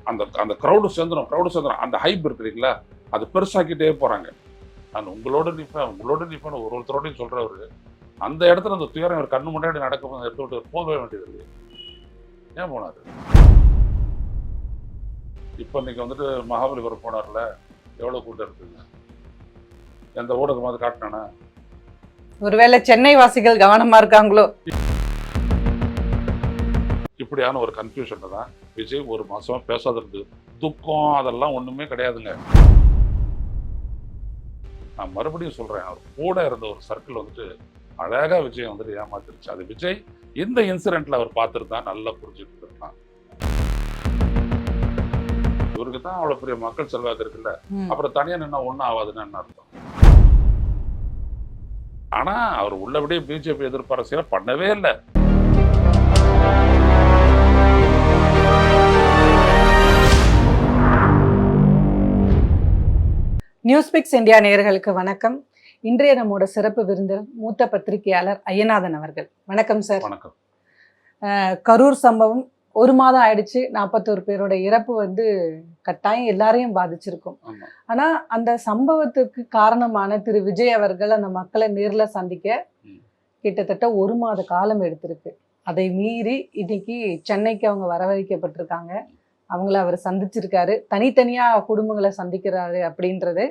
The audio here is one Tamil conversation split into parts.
அந்த அந்த க்ரௌடு சேர்ந்துடும் அந்த ஹைப் இருக்குறீங்களா அது பெருசாக்கிட்டே போறாங்க. நான் உங்களோட நிற்பேன் ஒருத்தரோடையும் சொல்றவரு அந்த இடத்துல அந்த துயரம் ஒரு கண்ணு முன்னாடி நடக்கும் எடுத்து விட்டு போகவே வேண்டியது. ஏன் போனாரு? இப்போ இன்னைக்கு வந்துட்டு மகாபலிபுரம் போனார்ல, எவ்வளவு கூட்டம் இருக்குங்க? எந்த ஊடகமாவது காட்டினானா? ஒருவேளை சென்னை வாசிகள் கவனமா இருக்காங்களோ? இப்படியான ஒரு கன்ஃபியூஷன்ல தான் விஜய் ஒரு மாசமா பேசாத இருந்து துக்கம் அதெல்லாம் ஒண்ணுமே கிடையாதுங்க. நான் மறுபடியும் சொல்றேன், அவர் கூட இருந்த ஒரு சர்க்கிள் வந்துட்டு அழகா விஜய் வந்துட்டு ஏமாத்திருச்சு. அது விஜய் இந்த இன்சிடென்ட்ல அவர் பார்த்துருந்தா நல்லா புரிஞ்சுட்டு இருக்கான். இவருக்கு தான் அவ்வளவு பெரிய மக்கள் செல்வாக்கு இருக்குல்ல, அப்புறம் தனியா நின்னா ஒன்னும் ஆகாதுன்னு என்ன அர்த்தம்? ஆனா அவர் உள்ளபடியே பிஜேபி எதிர்ப்பு அரசியல பண்ணவே இல்லை. நியூஸ்பிக்ஸ் இந்தியா நேயர்களுக்கு வணக்கம். இன்றைய நம்மோட சிறப்பு விருந்தினர் மூத்த பத்திரிகையாளர் ஐயநாதன் அவர்கள். வணக்கம் சார். வணக்கம். கரூர் சம்பவம் 1 மாதம் ஆயிடுச்சு. 41 பேரோட இறப்பு கட்டாயம் எல்லாரையும் பாதிச்சிருக்கும். ஆனா அந்த சம்பவத்துக்கு காரணமான திரு விஜய் அவர்கள் அந்த மக்களை நேர்ல சந்திக்க கிட்டத்தட்ட 1 மாத காலம் எடுத்திருக்கு. அதை மீறி இன்னைக்கு சென்னைக்கு அவங்க வரவழைக்கப்பட்டிருக்காங்க. அவங்கள அவர் சந்திச்சிருக்காரு. தனித்தனியா குடும்பங்களை சந்திக்கிறாரு அப்படின்றது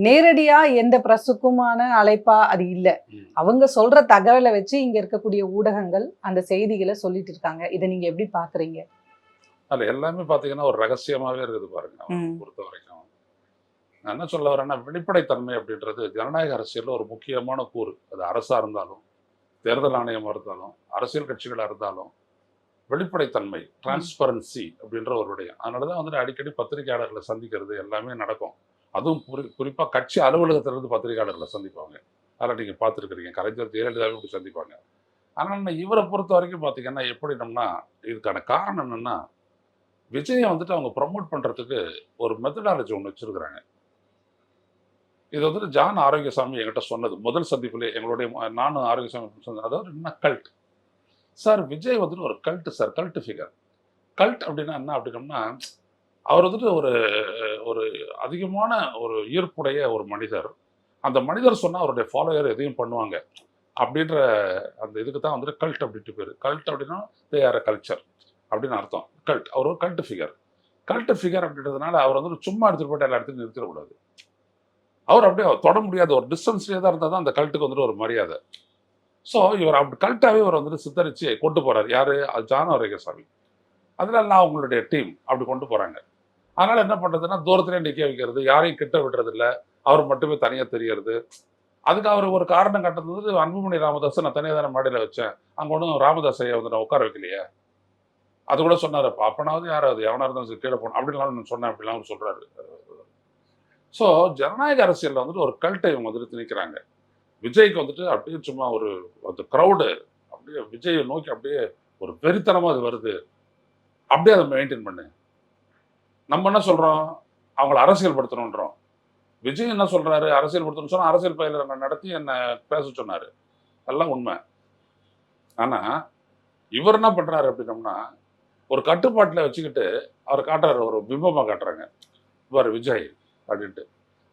நேரடியா எந்த பிரசுக்குமான அழைப்பா அது இல்லை. அவங்க சொல்ற தகவலை வச்சு இங்க இருக்கக்கூடிய ஊடகங்கள் அந்த செய்திகளை சொல்லிட்டு இருக்காங்க. இதை நீங்க எப்படி பாக்குறீங்க? அது எல்லாமே பாத்தீங்கன்னா ஒரு ரகசியமாவே இருக்குது பாருங்க. பொறுத்த வரைக்கும் நான் என்ன சொல்ல வரேன்னா, வெளிப்படைத்தன்மை அப்படின்றது ஜனநாயக அரசியல்ல ஒரு முக்கியமான கூறு. அது அரசா இருந்தாலும், தேர்தல் ஆணையமா இருந்தாலும், அரசியல் கட்சிகளா இருந்தாலும், வெளிப்படைத்தன்மை டிரான்ஸ்பரன்சி அப்படின்ற ஒரு விடயம். அதனாலதான் வந்துட்டு அடிக்கடி பத்திரிகையாளர்களை சந்திக்கிறது எல்லாமே நடக்கும். அதுவும் குறிப்பா கட்சி அலுவலகத்திலிருந்து பத்திரிகையாளர்களை சந்திப்பாங்க. அதெல்லாம் நீங்க பார்த்துருக்கிறீங்க. கலைஞர் ஜெயலலிதாவே இப்படி சந்திப்பாங்க. ஆனால் இவரை பொறுத்த வரைக்கும் பார்த்தீங்கன்னா எப்படினோம்னா, இதுக்கான காரணம் என்னன்னா, விஜயை வந்துட்டு அவங்க ப்ரமோட் பண்றதுக்கு ஒரு மெத்தடாலஜி ஒன்று வச்சிருக்கிறாங்க. இது வந்துட்டு ஜான் ஆரோக்கியசாமி என்கிட்ட சொன்னது முதல் சந்திப்பிலே. எங்களுடைய நானும் ஆரோக்கியசாமி சொன்னது அதாவது என்ன கல்ட் சார். விஜய் வந்துட்டு ஒரு cult sir, cult figure. Cult அப்படின்னா என்ன அப்படின்னோம்னா, அவர் வந்துட்டு ஒரு ஒரு அதிகமான ஒரு ஈர்ப்புடைய ஒரு மனிதர். அந்த மனிதர் சொன்னால் அவருடைய ஃபாலோயர் எதையும் பண்ணுவாங்க அப்படின்ற அந்த இதுக்கு தான் வந்துட்டு கல்ட் அப்படின்ட்டு பேர். கல்ட் அப்படின்னா தே ஆர் அ கல்ச்சர் அப்படின்னு அர்த்தம். கல்ட், அவர் ஒரு கல்ட் ஃபிகர். கல்ட் ஃபிகர் அப்படின்றதுனால அவர் வந்துட்டு சும்மா எடுத்துகிட்டு போய்ட்டு எல்லா இடத்துலையும் நிறுத்திடக்கூடாது. அவர் அப்படியே தொட முடியாத ஒரு டிஸ்டன்ஸ்லேயே தான் இருந்தால் தான் அந்த கல்ட்டுக்கு வந்துட்டு ஒரு மரியாதை. ஸோ இவர் அப்படி கல்ட்டாகவே இவர் வந்துட்டு சித்தரித்து கொண்டு போகிறார். யார்? ஜான் ஆரோக்கியசாமி. அதனால நான் அவங்களுடைய டீம் அப்படி கொண்டு போகிறாங்க. அதனால் என்ன பண்ணுறதுன்னா, தூரத்துலேயே நிற்க வைக்கிறது, யாரையும் கிட்ட விடுறதில்ல, அவர் மட்டுமே தனியாக தெரியறது. அதுக்கு அவர் ஒரு காரணம் கட்டுறது, அன்புமணி ராமதாஸை நான் தனியாக தானே மாடியில் வச்சேன், அங்கே ஒன்றும் ராமதாஸை வந்து நான் உட்கார வைக்கலையே. அது கூட சொன்னார். அப்பனாவது யாராவது எவனாக இருந்தாலும் கீழே போகணும் அப்படின்லாம் நான் சொன்னேன் அப்படிலாம் அவர் சொல்கிறாரு. ஸோ ஜனநாயக அரசியலில் வந்துட்டு ஒரு கல்ட்டை இவங்க வந்துட்டு திணிக்கிறாங்க. விஜய்க்கு வந்துட்டு அப்படியே சும்மா ஒரு அந்த க்ரௌடு அப்படியே விஜயை நோக்கி அப்படியே ஒரு வெறித்தனமாக அது வருது. அப்படியே அதை மெயின்டைன் பண்ணு. நம்ம என்ன சொல்கிறோம்? அவங்கள அரசியல் படுத்தணுன்றோம். விஜய் என்ன சொல்கிறாரு? அரசியல் படுத்தணும்னு சொன்னால் அரசியல் பயில நடத்தி என்னை பேச சொன்னார். எல்லாம் உண்மை. ஆனால் இவர் என்ன பண்ணுறாரு அப்படின்னோம்னா, ஒரு கட்டுப்பாட்டில் வச்சுக்கிட்டு அவர் காட்டுறாரு, ஒரு பிம்பமாக காட்டுறாங்க. இவர் விஜய் அப்படின்ட்டு.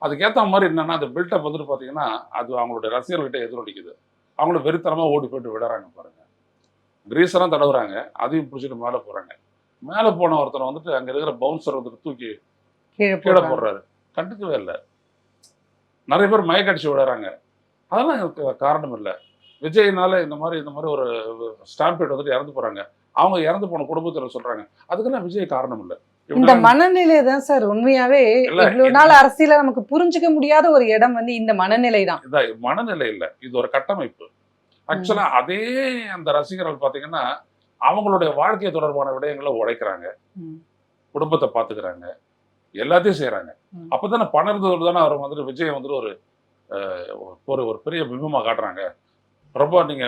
அதுக்கேற்ற மாதிரி என்னன்னா, அந்த பில்டப் வந்துட்டு பார்த்தீங்கன்னா, அது அவங்களுடைய ரசிகர்கிட்ட எதிரொலிக்குது. அவங்களும் வெறித்தனமாக ஓடி போயிட்டு விடுறாங்க பாருங்க. கிரீஸெல்லாம் தடவுறாங்க, அதையும் பிடிச்சிட்டு மேலே போகிறாங்க. மேலே போன ஒருத்தனை வந்துட்டு அங்கே இருக்கிற பவுன்சர் வந்துட்டு தூக்கி கீழே போடுறாரு. கண்டுக்கவே இல்லை. நிறைய பேர் மயக்கடிச்சு விடுறாங்க. அதெல்லாம் எனக்கு காரணம் இல்லை. விஜய்னால இந்த மாதிரி ஒரு ஸ்டாம்பேட் வந்துட்டு இறந்து போகிறாங்க. அவங்க இறந்து போன குடும்பத்தில் சொல்கிறாங்க. அதுக்கெல்லாம் விஜய் காரணம் இல்லை. இந்த மனநிலை தான் சார் உண்மையாவே இவ்வளவு நாள் அரசியல நமக்கு புரிஞ்சுக்க முடியாத ஒரு இடம் இந்த மனநிலை தான். மனநிலை இல்ல, இது ஒரு கட்டமைப்பு. ஆக்சுவலா அதே அந்த ரசிகர்கள் பாத்தீங்கன்னா அவங்களுடைய வாழ்க்கை தொடர்பான விடயங்களை உழைக்கிறாங்க, குடும்பத்தை பாத்துக்கிறாங்க, எல்லாத்தையும் செய்யறாங்க. அப்பதானே பணம் இருந்தது தானே அவர் வந்துட்டு விஜய் வந்துட்டு ஒரு பெரிய பிம்பமா காட்டுறாங்க. ரொம்ப நீங்க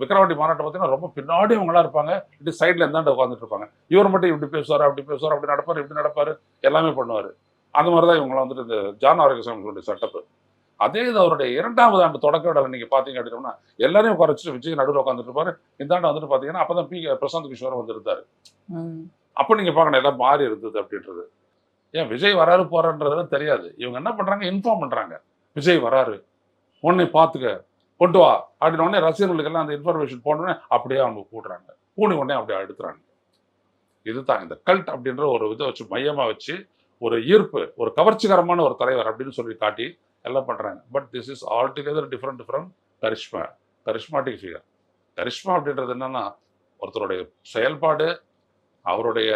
விக்கிரவாண்டி மாநாட்டை பார்த்தீங்கன்னா ரொம்ப பின்னாடி அவங்களா இருப்பாங்க, இப்படி சைட்ல இருந்தாண்டு உட்காந்துட்டு இருப்பாங்க. இவர் மட்டும் இப்படி பேசுவார், அப்படி பேசுவார், அப்படி நடப்பாரு, இப்படி நடப்பாரு, எல்லாமே பண்ணுவாரு. அந்த மாதிரிதான் இவங்களாம் வந்துட்டு இந்த ஜான் ஆரோக்கியசாமிகளுடைய செட்டப். அதே இது அவருடைய 2வது ஆண்டு தொடக்க விடல நீங்க பாத்தீங்க அப்படின்னா, எல்லாரையும் உட்கார வச்சுட்டு விஜய் நடுவில் உட்காந்துட்டு இருப்பாரு. இந்த ஆண்டு வந்துட்டு பாத்தீங்கன்னா அப்பதான் பிரசாந்த் கிஷோர் வந்துருந்தாரு. அப்போ நீங்க பார்க்கணும் எல்லாம் மாறி இருந்தது அப்படின்றது. ஏன் விஜய் வராரு போறான்றதுலாம் தெரியாது. இவங்க என்ன பண்றாங்க, இன்ஃபார்ம் பண்றாங்க. விஜய் வராரு, உடனே பார்த்துக்க, கொண்டு வா அப்படின்னு உடனே ரசிகர்களுக்கு எல்லாம் அந்த இன்ஃபர்மேஷன் போனோடனே அப்படியே அவங்க கூடுறாங்க. கூடி உடனே அப்படியே எடுத்துறாங்க. இதுதான் இந்த கல்ட் அப்படின்ற ஒரு இதை வச்சு மையமா வச்சு ஒரு ஈர்ப்பு, ஒரு கவர்ச்சிகரமான ஒரு தலைவர் அப்படின்னு சொல்லி காட்டி எல்லாம் பண்றாங்க. But this is altogether different from charisma, charismatic figure. Charisma அப்படின்றது என்னன்னா ஒருத்தருடைய செயல்பாடு, அவருடைய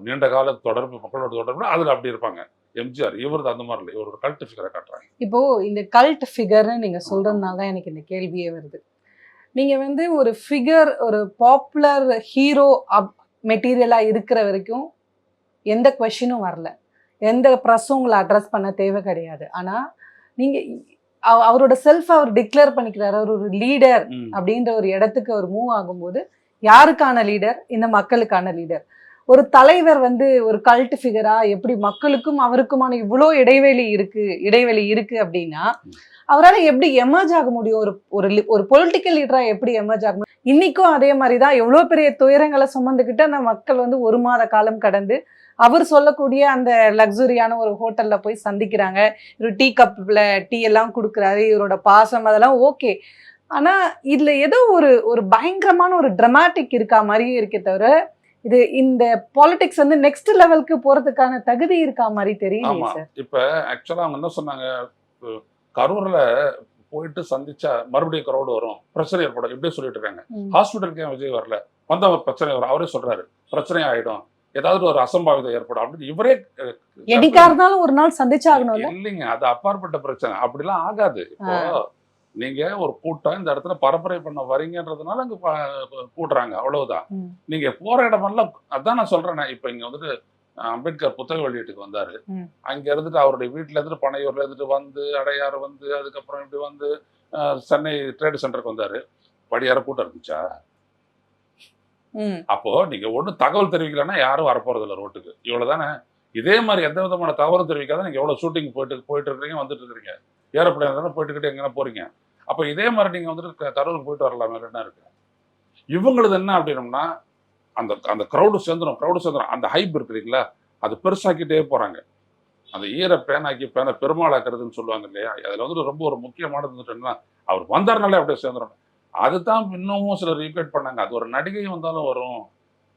நீண்ட கால தொடர்பு, மக்களோட தொடர்பு, அதுல அப்படி இருப்பாங்க. எம்ஜிஆர் இவரது அந்த மாதிரி இல்லை, இவர் ஒரு கல்ட் ஃபிகரை காட்டுறாங்க. இப்போ இந்த கல்ட் ஃபிகர்னு நீங்க சொல்றதுனால தான் எனக்கு இந்த கேள்வியே வருது. நீங்க வந்து ஒரு ஃபிகர், ஒரு பாப்புலர் ஹீரோ மெட்டீரியலா இருக்கிற வரைக்கும் எந்த கொஸ்டினும் வரல, எந்த ப்ரெஸ்ஸும் உங்களை அட்ரஸ் பண்ண தேவை கிடையாது. ஆனா நீங்க அவரோட செல்ஃப் அவர் டிக்ளேர் பண்ணிக்கிறாரு, அவர் ஒரு லீடர் அப்படின்ற ஒரு இடத்துக்கு அவர் மூவ் ஆகும்போது யாருக்கான லீடர்? இந்த மக்களுக்கான லீடர். ஒரு தலைவர் வந்து ஒரு கல்ட் ஃபிகரா எப்படி மக்களுக்கும் அவருக்குமான இவ்வளோ இடைவெளி இருக்கு அப்படின்னா அவரால் எப்படி எமர்ஜ் ஆக முடியும்? ஒரு பொலிட்டிக்கல் லீடரா எப்படி எமர்ஜ் ஆக முடியும்? இன்னைக்கும் அதே மாதிரிதான் எவ்வளோ பெரிய துயரங்களை சுமந்துக்கிட்டு அந்த மக்கள் வந்து 1 மாத காலம் கடந்து அவர் சொல்லக்கூடிய அந்த லக்ஸுரியான ஒரு ஹோட்டல்ல போய் சந்திக்கிறாங்க. ஒரு டீ கப்ல டீ எல்லாம் கொடுக்குறாரு, இவரோட பாசம் அதெல்லாம் ஓகே. ஆனா இதுல ஏதோ ஒரு பயங்கரமான ஒரு டிராமாட்டிக் இருக்கா மாதிரியே இருக்கே தவிர இது இந்த பாலிடிக்ஸ் வந்து நெக்ஸ்ட் லெவலுக்கு போறதுக்கான தகுதி இருக்கா மாதிரி தெரியல சார். இப்ப ஆக்சுவலா அவங்க என்ன சொன்னாங்க, கரூர்ல போயிட்டு சந்திச்சா மறுபடியும் கிரௌடு வரும், பிரச்சனை ஏற்படும், இப்படியே சொல்லிட்டு இருக்காங்க. ஹாஸ்பிட்டலுக்கு ஏன் விஜய் வரல? வந்த பிரச்சனை வரும், அவரே சொல்றாரு பிரச்சனை ஆயிடும், ஏதாவது ஒரு அசம்பாவிதம் ஏற்படும் அப்படின்னு இவரே. என்னைக்கா இருந்தாலும் ஒரு நாள் சந்திச்சாகணும் இல்லைங்க, அது அப்பாற்பட்ட பிரச்சனை, அப்படிலாம் ஆகாது. இப்போ நீங்க ஒரு கூட்டம் இந்த இடத்துல பரப்புரை பண்ண வரீங்கன்றதுனால அங்க கூட்டுறாங்க, அவ்வளவுதான். நீங்க போற இடமெல்லாம் அதான் நான் சொல்றேன். இப்ப இங்க வந்துட்டு அம்பேத்கர் புத்தக வெளியீட்டுக்கு வந்தாரு, அங்க இருந்துட்டு அவருடைய வீட்டுல இருந்துட்டு பனையூர்ல இருந்துட்டு வந்து அடையாறு வந்து அதுக்கப்புறம் இப்படி வந்து சென்னை ட்ரேட் சென்டருக்கு வந்தாரு. படியார கூட்டம் இருந்துச்சா? அப்போ நீங்க ஒண்ணு தகவல் தெரிவிக்கலன்னா யாரும் வரப்போறது இல்லை ரோட்டுக்கு, இவ்வளவுதானே. இதே மாதிரி எந்த விதமான தகவலும் தெரிவிக்காத நீங்க எவ்வளவு ஷூட்டிங் போயிட்டு இருக்கிறீங்க, வந்துட்டு இருக்கிறீங்க, ஏரோப்ளேன் தானே போயிட்டுக்கிட்டு எங்கன்னா போறீங்க. அப்ப இதே மாதிரி நீங்க வந்துட்டு கரூருக்கு போயிட்டு வரலாமே, என்ன இருக்கு? இவங்களது என்ன அப்படின்னம்னா அந்த அந்த க்ரௌடு சேர்ந்துடும், அந்த ஹைப் இருக்குறீங்களா அது பெருசாக்கிட்டே போறாங்க. அந்த ஈர பேனாக்கி பேனை பெருமாளாக்குறதுன்னு சொல்லுவாங்க இல்லையா, அதுல வந்துட்டு ரொம்ப ஒரு முக்கியமானது வந்துட்டுன்னா அவர் வந்தாருனாலே அப்படியே சேர்ந்துடும். அதுதான் இன்னமும் சிலர் ரீபீட் பண்ணாங்க. அது ஒரு நடிகை வந்தாலும் வரும்.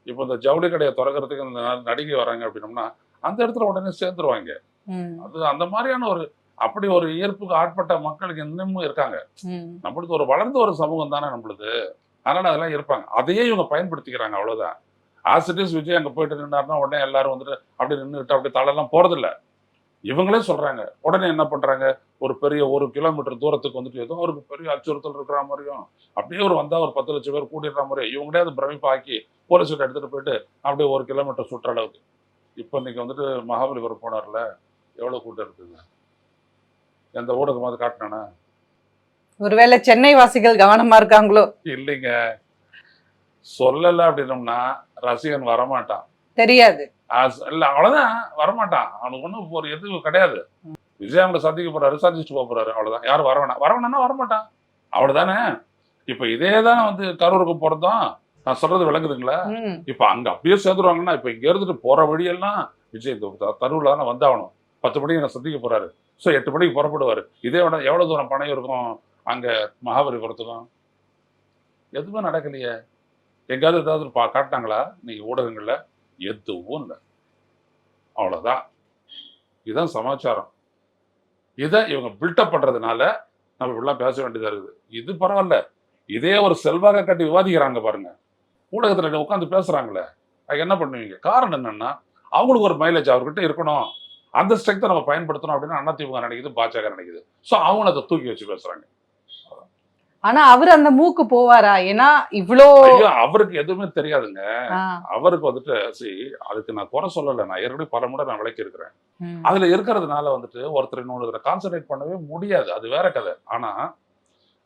இப்போ இந்த ஜவுளி கடையை திறக்கிறதுக்கு இந்த நடிகை வராங்க அப்படின்னம்னா அந்த இடத்துல உடனே சேர்ந்துருவாங்க. அது அந்த மாதிரியான ஒரு அப்படி ஒரு ஈர்ப்புக்கு ஆட்பட்ட மக்களுக்கு இன்னமும் இருக்காங்க. நம்மளுக்கு ஒரு வளர்ந்த ஒரு சமூகம் தானே நம்மளுது, அதனால அதெல்லாம் இருப்பாங்க. அதையே இவங்க பயன்படுத்திக்கிறாங்க, அவ்வளவுதான். ஆசிட்டிஸ் விஜய் அங்க போயிட்டு நின்றாருன்னா உடனே எல்லாரும் வந்துட்டு அப்படி நின்றுட்டு அப்படி தளெல்லாம் போறதில்ல. இவங்களே சொல்றாங்க. உடனே என்ன பண்றாங்க, ஒரு பெரிய 1 கிலோமீட்டர் தூரத்துக்கு வந்துட்டு ஏதோ ஒரு பெரிய அச்சுறுத்தல் இருக்கிற மாதிரியும் அப்படியே ஒரு வந்தா ஒரு 10 லட்சம் பேர் கூட்டிடுற மாதிரியும் இவங்களே அதை பிரமிப்பாக்கி போலீஸ் கிட்ட எடுத்துட்டு போயிட்டு அப்படியே 1 கிலோமீட்டர் சுற்ற அளவுக்கு. இப்போ இன்னைக்கு வந்துட்டு மகாபலிபுரம் போனார்ல, எவ்வளவு கூட்டம் இருக்குங்க, எந்த ஊடகமாவது காட்டினானா? ஒருவேளை சென்னை வாசிகள் கவனமா இருக்காங்களோ? இல்லைங்க, சொல்லல அப்படின்னோம்னா ரசிகன் வரமாட்டான், தெரியாது இல்ல அவ்வளவுதான், வரமாட்டான். அவனுக்கு ஒண்ணும் ஒரு எது கிடையாது. விஜய் அவங்களை சந்திக்க போறாரு, சந்திச்சுட்டு போக போறாரு, அவ்வளவுதான். யாரும் வரவேணா வரமாட்டான், அவ்வளவுதானே. இப்ப இதே தானே வந்து கரூருக்கு போறதும், நான் சொல்றது விளங்குதுங்களா? இப்ப அங்க அப்படியே சேர்ந்துருவாங்கன்னா இப்ப இங்க இருந்துட்டு போற வழியெல்லாம் விஜய் கரூர்ல தானே வந்தாகணும். 10 மணிக்கு என்ன சந்திக்க போறாரு, ஸோ 8 மணிக்கு புறப்படுவாரு. இதே விட எவ்வளவு தூரம் பணம் இருக்கும் அங்க மகாபலிபுரத்துக்கும்? எதுவுமே நடக்கலையே. எங்காவது ஏதாவது காட்டினாங்களா நீங்க ஊடகங்கள்ல? எதுவும் இல்லை, அவ்வளவுதான். இதுதான் சமாச்சாரம். இதை இவங்க பில்டப் பண்றதுனால நம்ம இப்படிலாம் பேச வேண்டியதா இருக்குது. இது பரவாயில்ல, இதே ஒரு செல்வாக கட்டி விவாதிக்கிறாங்க பாருங்க, ஊடகத்துல உட்காந்து பேசுறாங்களே, அதுக்கு என்ன பண்ணுவீங்க? காரணம் என்னன்னா அவங்களுக்கு ஒரு மைலேஜ் அவர்கிட்ட இருக்கணும், அந்த ஸ்ட்ரெங்த்தை நம்ம பயன்படுத்தணும் அப்படின்னு அதிமுக நினைக்குது, பாஜக நினைக்குது. ஸோ அவங்க அதை தூக்கி வச்சு பேசுறாங்க. ஆனா அவர் அந்த மூக்கு போவாரா? ஏன்னா இவ்வளோ அவருக்கு எதுவுமே தெரியாதுங்க. அவருக்கு வந்துட்டு அதுக்கு நான் குறை சொல்லலை, நான் ஏற்கனவே பல முறை நான் விளக்கி இருக்கிறேன். அதுல இருக்கிறதுனால வந்துட்டு ஒருத்தர் இன்னொரு கான்சென்ட்ரேட் பண்ணவே முடியாது, அது வேற கதை. ஆனா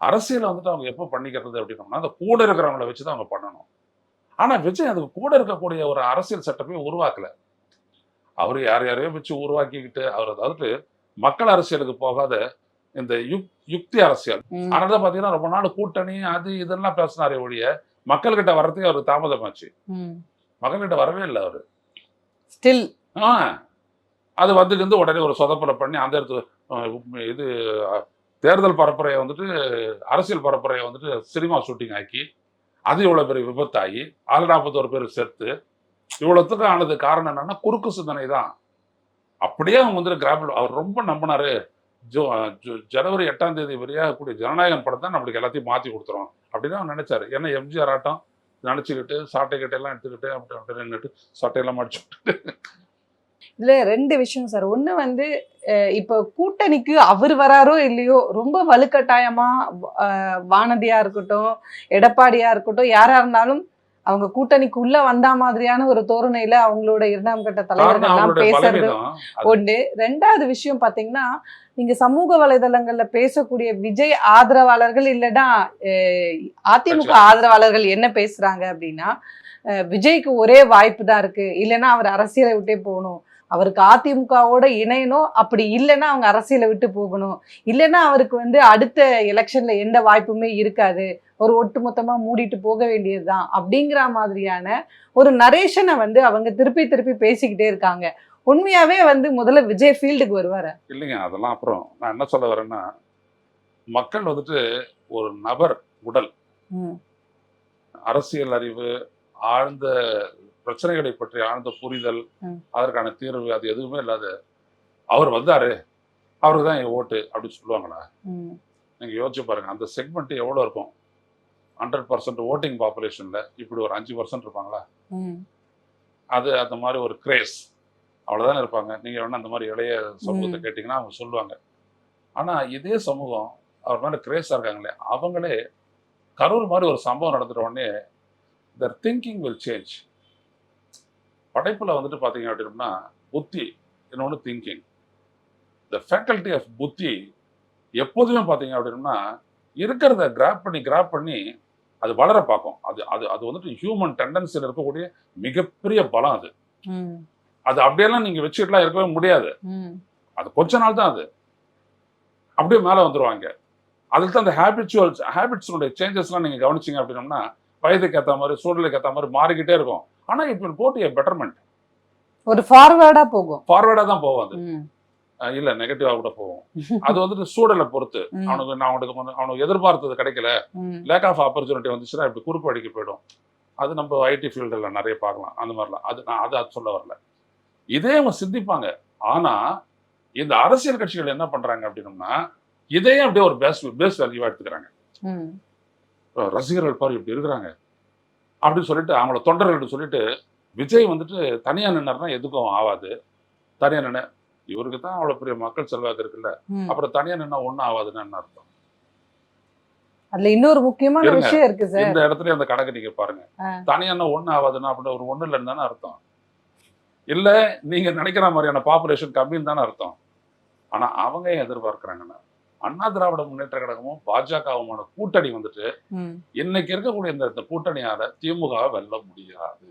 அரசியலை வந்துட்டு அவங்க எப்போ பண்ணிக்கிறது அப்படின்னோம்னா அந்த கூட இருக்கிறவங்களை வச்சுதான் அவங்க பண்ணணும். ஆனா விஜய் அதுக்கு கூட இருக்கக்கூடிய ஒரு அரசியல் செட்டப்பையும் உருவாக்கல. அவரு யாரையோ வச்சு உருவாக்கிக்கிட்டு அவர் அதாவது மக்கள் அரசியலுக்கு போகாத இந்த யுக்தி அரசியல். அதனால பாத்தீங்கன்னா ரொம்ப நாள் கூட்டணி அது இதெல்லாம் பேசினாரே ஒழிய மக்கள்கிட்ட வர்றதுக்கு அவருக்கு தாமதமாச்சு. மக்கள்கிட்ட வரவே இல்லை அவரு. ஸ்டில் அது வந்துட்டு உடனே ஒரு சொதப்பலை பண்ணி அந்த இது தேர்தல் பரப்புரையை வந்துட்டு அரசியல் பரப்புரையை வந்துட்டு சினிமா ஷூட்டிங் ஆக்கி அது இவ்வளோ பெரிய விபத்தாகி 41 பேர் சேர்த்து இவ்வளோத்துக்கும் ஆனது காரணம் என்னன்னா குறுக்கு சிந்தனை தான். அப்படியே அவங்க வந்துட்டு கிராபில் அவர் ரொம்ப நம்பினாரு. ஜனவரி 8ஆம் தேதி வெளியாகக்கூடிய ஜனநாயகன் படம் தான் நம்மளுக்கு எல்லாத்தையும் மாற்றி கொடுத்துரும் அப்படின்னு அவர் நினைச்சாரு. ஏன்னா எம்ஜிஆர் ஆட்டம் நினச்சிக்கிட்டு சாட்டை கட்டையெல்லாம் எடுத்துக்கிட்டு அப்படி நின்றுட்டு சட்டையெல்லாம் மடிச்சு விட்டுட்டு. இதுல 2 விஷயம் சார். ஒண்ணு வந்து இப்ப கூட்டணிக்கு அவர் வராரோ இல்லையோ ரொம்ப வலுக்கட்டாயமா வானதியா இருக்கட்டும், எடப்பாடியா இருக்கட்டும், யாரா இருந்தாலும் அவங்க கூட்டணிக்கு உள்ள வந்தா மாதிரியான ஒரு தோரணையில அவங்களோட 2ஆம் கட்ட தலைவர்கள் எல்லாம் பேசுறது ஒன்று. 2வது விஷயம் பாத்தீங்கன்னா, நீங்க சமூக வலைதளங்கள்ல பேசக்கூடிய விஜய் ஆதரவாளர்கள் இல்லைன்னா அதிமுக ஆதரவாளர்கள் என்ன பேசுறாங்க அப்படின்னா, விஜய்க்கு ஒரே வாய்ப்பு தான் இருக்கு, இல்லைன்னா அவர் அரசியலை விட்டே போகணும், அவருக்கு அதிமுகவோட இணையணும், அப்படி இல்லைன்னா அவங்க அரசியலை விட்டு போகணும், இல்லைன்னா அவருக்கு வந்து அடுத்த எலெக்ஷன்ல எந்த வாய்ப்புமே இருக்காது, ஒரு ஒட்டுமொத்தமா மூடிட்டு போக வேண்டியதுதான் அப்படிங்கிற மாதிரியான ஒரு நரேஷனை வந்து அவங்க திருப்பி திருப்பி பேசிக்கிட்டே இருக்காங்க. உண்மையாவே வந்து முதல்ல விஜய் ஃபீல்டுக்கு வருவாரு இல்லைங்க? அதெல்லாம் அப்புறம் நான் என்ன சொல்ல வரேன்னா, மக்கள் வந்துட்டு ஒரு நபர் உடல், அரசியல் அறிவு, ஆழ்ந்த பிரச்சனைகளை பற்றி ஆழ்ந்த புரிதல், அதற்கான தீர்வு, அது எதுவுமே இல்லாத அவர் வந்தாரு அவருக்கு தான் என் ஓட்டு அப்படின்னு சொல்லுவாங்களா? நீங்க யோசிச்சு பாருங்க. அந்த செக்மெண்ட் எவ்வளவு இருக்கும்? 100% ஓட்டிங் பாப்புலேஷன்ல இப்படி ஒரு 5% இருப்பாங்களா? அது அந்த மாதிரி ஒரு கிரேஸ் அவ்வளவுதானே இருப்பாங்க. நீங்க வேணா அந்த மாதிரி இளைய சமூகத்தை கேட்டீங்கன்னா அவங்க சொல்லுவாங்க. ஆனா இதே சமூகம் அவர் மேல கிரேஸா இருக்காங்களே, அவங்களே கரூர் மாதிரி ஒரு சம்பவம் நடந்துட்ட உடனே their thinking will change. படைப்புல வந்துட்டு பாத்தீங்க அப்படின்னா புத்தி, இன்னொன்று திங்கிங். த ஃபேக்கல்டி ஆஃப் புத்தி எப்போதுமே பாத்தீங்க அப்படின்னா இருக்கிறத கிராப் பண்ணி அது வளர பார்க்கும். அது அது அது வந்துட்டு ஹியூமன் டெண்டன்சியில் இருக்கக்கூடிய மிகப்பெரிய பலம் அது. அது அப்படியெல்லாம் நீங்க வச்சுட்டுலாம் இருக்கவே முடியாது. அது கொஞ்ச நாள் தான். அது அப்படியே மேல வந்துருவாங்க. அதுக்கு தான் அந்த ஹேபிட்ஸுடைய சேஞ்சஸ்லாம் நீங்க கவனிச்சிங்க அப்படின்னோம்னா வயதுக்கு ஏற்ற மாதிரி சூழ்நிலைக்கு ஏற்ற மாதிரி மாறிக்கிட்டே இருக்கும். ஆனா இப்போ போட்டு பெட்டர்மெண்ட் ஒரு ஃபார்வர்டா தான் போகும். அது இல்ல நெகட்டிவா கூட போகும். அது வந்துட்டு சூழலை பொறுத்து. அவனுக்கு எதிர்பார்த்தது கிடைக்கல, லேக் ஆஃப் ஆப்பர்ச்சுனிட்டி வந்துச்சுன்னா இப்படி குறுக்கு அடிக்க போயிடும். அது நம்ம ஐடி ஃபீல்டுல நிறைய பார்க்கலாம். அந்த மாதிரிலாம் அது சொல்ல வரல. இதே அவங்க சிந்திப்பாங்க. ஆனா இந்த அரசியல் கட்சிகள் என்ன பண்றாங்க அப்படின்னோம்னா இதையே அப்படியே ஒரு பேஸ் வேல்யூவா எடுத்துக்கிறாங்க. ரசிகர்கள் பாரு இப்படி இருக்கிறாங்க அப்படின்னு சொல்லிட்டு அவங்கள தொண்டர்கள் சொல்லிட்டு விஜய் வந்துட்டு தனியா நின்னார்னா எதுக்கும் ஆகாது. தனியா நின்று இவருக்கு தான் அவ்வளவு பெரிய மக்கள் செல்வாக்கு இருக்குல்ல, அப்புறம் தனியா நின்னா ஒண்ணும் ஆகாதுன்னு என்ன அர்த்தம்? அதுல இன்னொரு முக்கியமான விஷயம் இருக்கு சார். இந்த இடத்துல அந்த கணக்கு நீங்க பாருங்க. தனியா ஒண்ணும் ஆகாதுன்னா அப்படின்னு ஒரு ஒண்ணு இல்லைன்னு தானே அர்த்தம். இல்ல நீங்க நினைக்கிற மாதிரியான பாப்புலேஷன் கம்மின்னு தானே அர்த்தம். ஆனா அவங்க ஏன் எதிர்பார்க்கிறாங்கன்னா அண்ணா திராவிட முன்னேற்ற கழகமும் பாஜகவுமான கூட்டணி வந்துட்டு இன்னைக்கு இருக்கக்கூடிய இந்த கூட்டணியால திமுகவை வெல்ல முடியாது.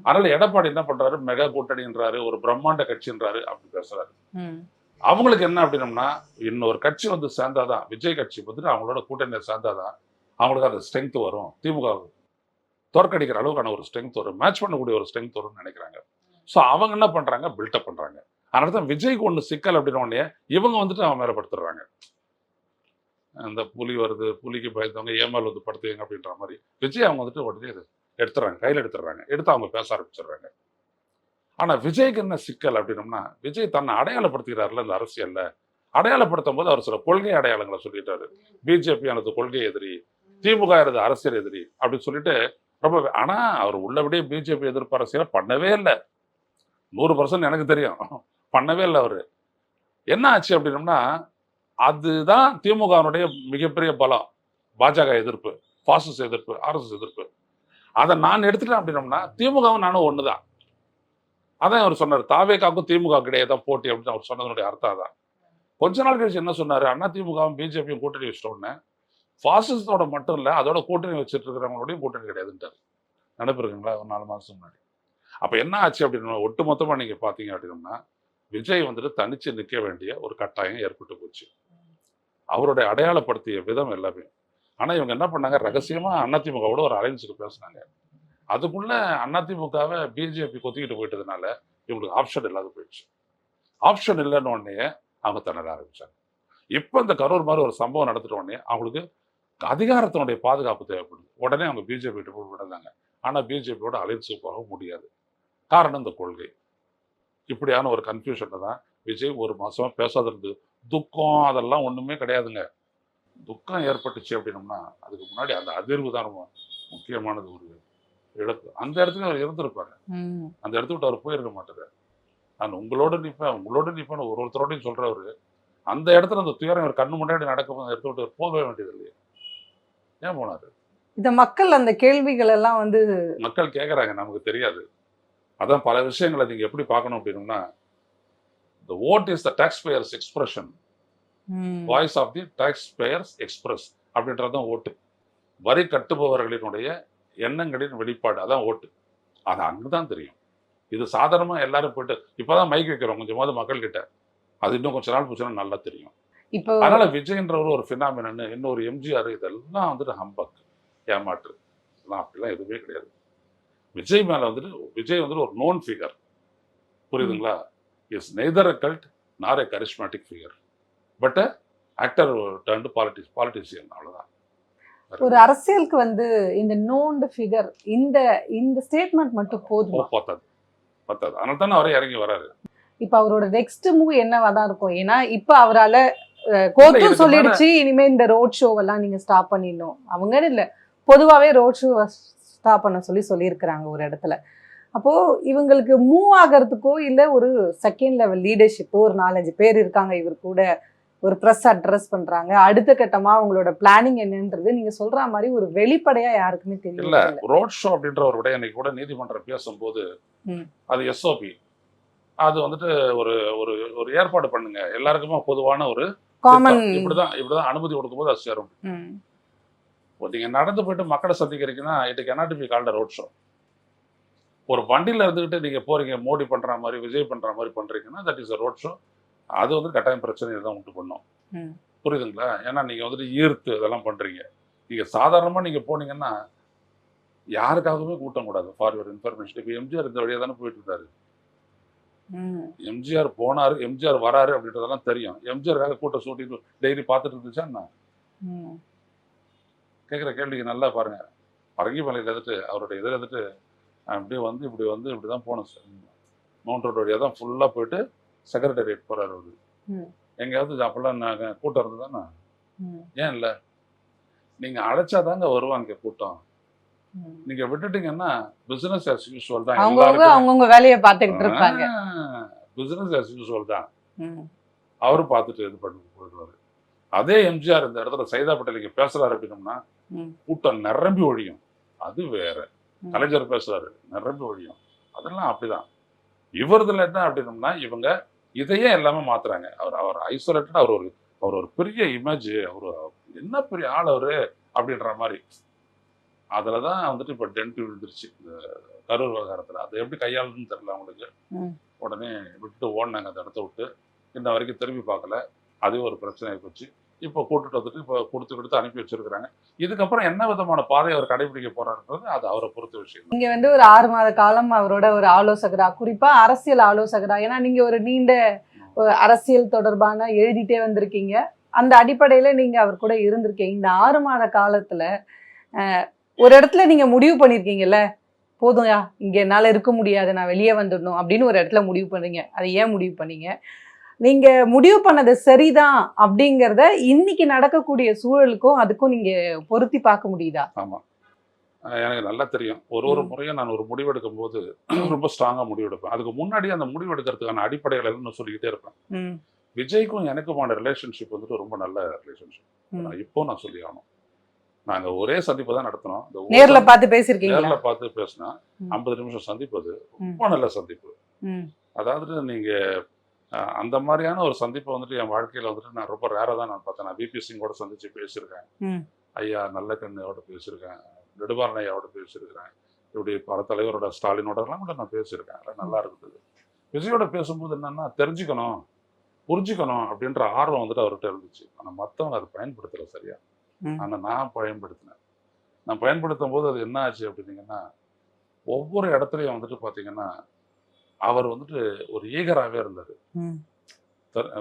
அதனால எடப்பாடி என்ன பண்றாரு, மெகா கூட்டணின்றாரு, ஒரு பிரம்மாண்ட கட்சின்றாரு, அப்படி பேசுறாரு. அவங்களுக்கு என்ன அப்படின்னம்னா இன்னொரு கட்சி வந்து சேர்ந்தாதான், விஜய் கட்சி வந்துட்டு அவங்களோட கூட்டணியை சேர்ந்தாதான் அவங்களுக்கு அந்த ஸ்ட்ரென்த் வரும், திமுக தோற்கடிக்கிற அளவுக்கான ஒரு ஸ்ட்ரென்த் வரும், மேட்ச் பண்ணக்கூடிய ஒரு ஸ்ட்ரென்த் வரும்னு நினைக்கிறாங்க. ஸோ அவங்க என்ன பண்றாங்க, பில்டப் பண்றாங்க. அதனால தான் விஜய்க்கு ஒன்று சிக்கல் அப்படின்னோடனே இவங்க வந்துட்டு அவன் மேலப்படுத்துறாங்க. அந்த புலி வருது, புலிக்கு பயந்தவங்க ஏமால் வந்து படுத்துவீங்க அப்படின்ற மாதிரி விஜய் அவங்க வந்துட்டு உடனே எடுத்துறாங்க, கையில் எடுத்துடுறாங்க, எடுத்து அவங்க பேச ஆரம்பிச்சிடுறாங்க. ஆனா விஜய்க்கு என்ன சிக்கல் அப்படின்னோம்னா விஜய் தன்னை அடையாளப்படுத்துகிறாருல இந்த அரசியல்ல. அடையாளப்படுத்தும் போது அவர் சில கொள்கை அடையாளங்களை சொல்லிட்டாரு. பிஜேபி ஆனது கொள்கை எதிரி, திமுக ஆனது அரசியல் எதிரி அப்படின்னு சொல்லிட்டு ரொம்ப. ஆனா அவர் உள்ளபடியே பிஜேபி எதிர்ப்பு அரசியலை பண்ணவே இல்லை. 100% எனக்கு தெரியும், பண்ணவே இல்லை அவரு. என்ன ஆச்சு அப்படின்னோம்னா அதுதான் திமுகவுடைய மிகப்பெரிய பலம். பாஜக எதிர்ப்பு, பாசிச எதிர்ப்பு, ஆர்எஸ்எஸ் எதிர்ப்பு. அதை நான் எடுத்துட்டேன் அப்படின்னோம்னா திமுகவும் நானும் ஒண்ணுதான். அதான் அவர் சொன்னார், தாவேகாவுக்கும் திமுக கிடையாது தான் போட்டி அப்படின்னு அவர் சொன்னதனுடைய அர்த்தம் தான். கொஞ்ச நாள் கழிச்சு என்ன சொன்னாரு, அண்ணா திமுகவும் பிஜேபியும் கூட்டணி வச்சிட்டோன்னு பாசிசத்தோட மட்டும் இல்லை அதோட கூட்டணி வச்சுட்டு இருக்கிறவங்களோடையும் கூட்டணி கிடையாதுன்ட்டாரு. நினைப்பிருக்குங்களா? ஒரு 4 மாசம் முன்னாடி. அப்ப என்ன ஆச்சு அப்படின்னா ஒட்டு மொத்தமா நீங்க பாத்தீங்க அப்படின்னா விஜய் வந்துட்டு தனிச்சு நிற்க வேண்டிய ஒரு கட்டாயம் ஏற்பட்டு போச்சு. அவருடைய அடையாளப்படுத்திய விதம் எல்லாமே. ஆனா இவங்க என்ன பண்ணாங்க, ரகசியமா அதிமுகவோட ஒரு அலைன்ஸுக்கு பேசினாங்க. அதுக்குள்ள அதிமுகவை பிஜேபி கொத்திக்கிட்டு போயிட்டதுனால இவங்களுக்கு ஆப்ஷன் இல்லாத போயிடுச்சு. ஆப்ஷன் இல்லைன்னு உடனே அவங்க திணற ஆரம்பிச்சாங்க. இப்போ இந்த கரூர் மாதிரி ஒரு சம்பவம் நடந்துட்ட உடனே அவங்களுக்கு அதிகாரத்தினுடைய பாதுகாப்பு தேவைப்படுது. உடனே அவங்க பிஜேபி கிட்ட போய் விடுறாங்க. ஆனால் பிஜேபியோட அலைன்ஸு போக முடியாது. காரணம் இந்த கொள்கை. இப்படியான ஒரு கன்ஃபியூஷன்ல தான் விஜய் ஒரு மாசமா பேசாத இருந்தது. துக்கம் அதெல்லாம் ஒண்ணுமே கிடையாதுங்க. துக்கம் ஏற்பட்டுச்சு அப்படின்னோம்னா அதுக்கு முன்னாடி அந்த அதிர்வு தான் ரொம்ப முக்கியமானது. ஒரு இழப்பு அந்த இடத்துல அவர் இருந்திருப்பாரு. அந்த இடத்த விட்டு அவர் போயிருக்க மாட்டாரு. நான் உங்களோட நிற்பேன் ஒருத்தரோடையும் சொல்றவரு அந்த இடத்துல அந்த துயரம் ஒரு கண்ணு முன்னாடி நடக்கும் அந்த இடத்த விட்டு அவர் போகவே வேண்டியது இல்லையா? ஏன் போனாரு? இந்த மக்கள் அந்த கேள்விகள் எல்லாம் வந்து மக்கள் கேட்கறாங்க, நமக்கு தெரியாது. அதான் பல விஷயங்களை நீங்க எப்படி பார்க்கணும் அப்படின்னா, the vote is the taxpayers expression, voice of the taxpayers express அப்படின்றது தான் ஓட்டு. வரி கட்டுபவர்களினுடைய எண்ணங்களின் வெளிப்பாடு, அதான் ஓட்டு. அது அங்கதான் தெரியும். இது சாதாரணமா எல்லாரும் போயிட்டு இப்பதான் மைக் வைக்கிறோம் கொஞ்சமாவது மக்கள் கிட்ட. அது இன்னும் கொஞ்ச நாள் போச்சுன்னா நல்லா தெரியும். இப்போ அதனால விஜய்ன்றவர் ஒரு ஃபினாமினன், இன்னொரு எம்ஜிஆர், இதெல்லாம் வந்துட்டு ஹம்பக், ஏமாற்று, இதெல்லாம் அப்படிலாம் எதுவுமே கிடையாது. விஜய் மேல வந்துட்டு விஜய் வந்துட்டு ஒரு நோன் ஃபிகர், புரியுதுங்களா? Is neither a cult nor a charismatic figure, but actor turned politician, அவ்வளவுதான். ஒரு அரசியலுக்கு வந்து இந்த நோன்டு ஃபிகர் இந்த இந்த ஸ்டேட்மெண்ட் மட்டும் போதுமா? பத்தாது. அதனால தானே அவரே இறங்கி வராரு. இப்ப அவரோட நெக்ஸ்ட் மூவ் என்னவா தான் இருக்கும்? ஏன்னா இப்ப அவரால கோர்ட்டும் சொல்லிடுச்சு இனிமே இந்த ரோட் ஷோவெல்லாம் நீங்க ஸ்டாப் பண்ணிடணும். அவங்க இல்ல, பொதுவாவே ரோட் ஷோ ஸ்டாப் பண்ண சொல்லியிருக்கிறாங்க ஒரு இடத்துல. அப்போ இவங்களுக்கு மூவ் ஆகிறதுக்கோ இல்ல ஒரு செகண்ட் லெவல் லீடர்ஷிப்போ ஒரு 4-5 பேர் இருக்காங்க இவர் கூட, ஒரு ப்ரெஸ் அட்ரஸ் பண்றாங்க, அடுத்த கட்டமா அவங்களோட பிளானிங் என்னன்றது நீங்க சொல்ற மாதிரி ஒரு வெளிப்படையா யாருக்குமே தெரியல. இல்ல, ரோட் ஷோ அப்படின்ற ஒரு விட இன்னைக்கு கூட நீதிமன்றம் பேசும்போது அது எஸ்ஓபி, அது வந்துட்டு ஒரு ஒரு ஒரு ஏற்பாடு பண்ணுங்க, எல்லாருக்குமே பொதுவான ஒரு காமன், இப்படிதான் அனுமதி கொடுக்கும்போது அது சேரும். நீங்க நடந்து போயிட்டு மக்களை சந்திக்கிறீங்கன்னா it cannot be called road show. ஒரு வண்டியில இருந்துகிட்டு நீங்க போறீங்க, மோடி பண்ற மாதிரி விஜய் பண்ற மாதிரி பண்றீங்கன்னா that is a road show. அது வந்து கட்டாயம் பிரச்சனை தான் உண்டு பண்ணும். புரியுதுங்களா? ஏன்னா நீங்க வந்துட்டு ஈர்த்து இதெல்லாம் பண்றீங்க. நீங்க சாதாரணமா நீங்க போனீங்கன்னா யாருக்காகவுமே கூட்டம் கூடாது. ஃபார் யுவர் இன்ஃபர்மேஷன், இப்போ எம்ஜிஆர் இந்த வழியா தானே போயிட்டு இருந்தாரு. எம்ஜிஆர் போனாரு, எம்ஜிஆர் வராரு அப்படின்றதெல்லாம் தெரியும். எம்ஜிஆருக்காக கூட்டம் சூட்டிட்டு டெய்லி பார்த்துட்டு இருந்துச்சா என்ன? கேட்குற கேள்விக்கு நல்லா பாருங்க. பரங்கிமலையில் இருந்துட்டு அவருடைய இதில் இருந்துட்டு அப்படியே வந்து இப்படி தான் போனோம். மவுண்ட் ரோடு வழியாக தான் ஃபுல்லாக போயிட்டு செக்ரட்டரியேட் போகிறாரு அவரு. எங்கேயாவது அப்பெல்லாம் நாங்கள் கூட்டம் இருந்ததுதானே? ஏன் இல்லை? நீங்கள் அழைச்சாதாங்க வருவாங்க கூட்டம். நீங்க விட்டுட்டீங்கன்னா பிசினஸ் as usual தான். அவங்க வேலையை பார்த்துக்கிட்டு இருப்பாங்க. பிசினஸ் as usual தான். அவரு பார்த்துட்டு இது பண்ணி போயிடுவாரு. அதே எம்ஜிஆர் இந்த இடத்துல சைதாப்பேட்டையில இங்க பேசுறாரு அப்படின்னோம்னா கூட்டம் நிரம்பி ஒழியும். அது வேற. கலைஞர் பேசுறாரு, நிரம்பி ஒழியும். அதெல்லாம் அப்படிதான். இவரதுல என்ன அப்படின்னோம்னா இவங்க இதையே எல்லாமே மாத்துறாங்க. அவர் ஐசோலேட்டட், அவர் ஒரு பெரிய இமேஜ், அவர் என்ன பெரிய ஆள் அவரு அப்படின்ற மாதிரி. அதில் தான் வந்துட்டு இப்போ டென்ட் விழுந்துருச்சு இந்த கரூர் விவகாரத்தில். அதை எப்படி கையாளுன்னு தெரியல அவங்களுக்கு. உடனே விட்டுட்டு ஓடினாங்க அந்த இடத்த விட்டு. இன்ன வரைக்கும் திரும்பி பார்க்கல. அதுவே ஒரு பிரச்சனை ஆகிப்போச்சு. இப்போ கூட்டுட்டு வந்துட்டு இப்போ கொடுத்து அனுப்பி வச்சிருக்கிறாங்க. இதுக்கப்புறம் என்ன விதமான பாதையை அவர் கடைபிடிக்க போறாருன்றது அது அவரை பொறுத்த விஷயம். நீங்க வந்து ஒரு 6 மாத காலம் அவரோட ஒரு ஆலோசகரா, குறிப்பா அரசியல் ஆலோசகரா, ஏன்னா நீங்க ஒரு நீண்ட அரசியல் தொடர்பான எழுதிட்டே வந்திருக்கீங்க. அந்த அடிப்படையில நீங்க அவர் கூட இருந்திருக்கீங்க. இந்த 6 மாத காலத்துல ஒரு இடத்துல நீங்க முடிவு பண்ணிருக்கீங்கல்ல, போதும்யா இங்க என்னால இருக்க முடியாது, நான் வெளியே வந்துடணும் அப்படின்னு ஒரு இடத்துல முடிவு பண்றீங்க. அது ஏன் முடிவு பண்ணீங்க? நீங்க முடிவு பண்ணது சரிதான் அப்படிங்கிறத இன்னைக்கு நடக்கக்கூடிய சூழலுக்கும் அதுக்கும் நீங்க பொருத்தி பார்க்க முடியுதா? ஆமா, எனக்கு நல்லா தெரியும். ஒரு முறையும் நான் ஒரு முடிவெடுக்கும் போது ரொம்ப ஸ்ட்ராங்கா முடிவெடுப்பேன். அதுக்கு முன்னாடி அந்த முடிவெடுக்கிறதுக்கான அடிப்படைகள் என்னன்னு சொல்லிக்கிட்டே இருப்பேன். விஜய்க்கும் எனக்குமான ரிலேஷன்ஷிப் வந்துட்டு ரொம்ப நல்ல ரிலேஷன்ஷிப். இப்போ நான் சொல்லி ஆகணும். நாங்க ஒரே சந்திப்பு தான் நடத்தினோம். நேர்ல பார்த்து பேசிருக்கீங்க? நேர்ல பார்த்து பேசினா 50 நிமிஷம் சந்திப்பு. அது ரொம்ப நல்ல சந்திப்பு. அதாவது நீங்க அந்த மாதிரியான ஒரு சந்திப்பை வந்துட்டு என் வாழ்க்கையில வந்துட்டு நான் ரொம்ப ரேரா தான் நான் பார்த்தேன். நான் பிபி சிங்கோட சந்திச்சு பேசியிருக்கேன், ஐயா நல்ல கண்ணையோட பேசியிருக்கேன், நெடுமாறன் ஐயாவோட பேசியிருக்கிறேன், இப்படி பல தலைவரோட ஸ்டாலினோடலாம் கூட நான் பேசியிருக்கேன். அதெல்லாம் நல்லா இருக்குது. விஜயோட பேசும்போது என்னன்னா தெரிஞ்சுக்கணும், புரிஞ்சுக்கணும் அப்படின்ற ஆர்வம் வந்துட்டு அவர்கிட்ட இருந்துச்சு. ஆனா மற்றவங்க அதை பயன்படுத்தல சரியா. ஆனா நான் பயன்படுத்தினேன். நான் பயன்படுத்தும் போது அது என்ன ஆச்சு அப்படின்னீங்கன்னா ஒவ்வொரு இடத்துலையும் வந்துட்டு பார்த்தீங்கன்னா அவர் வந்துட்டு ஒரு ஈகராகவே இருந்தார்.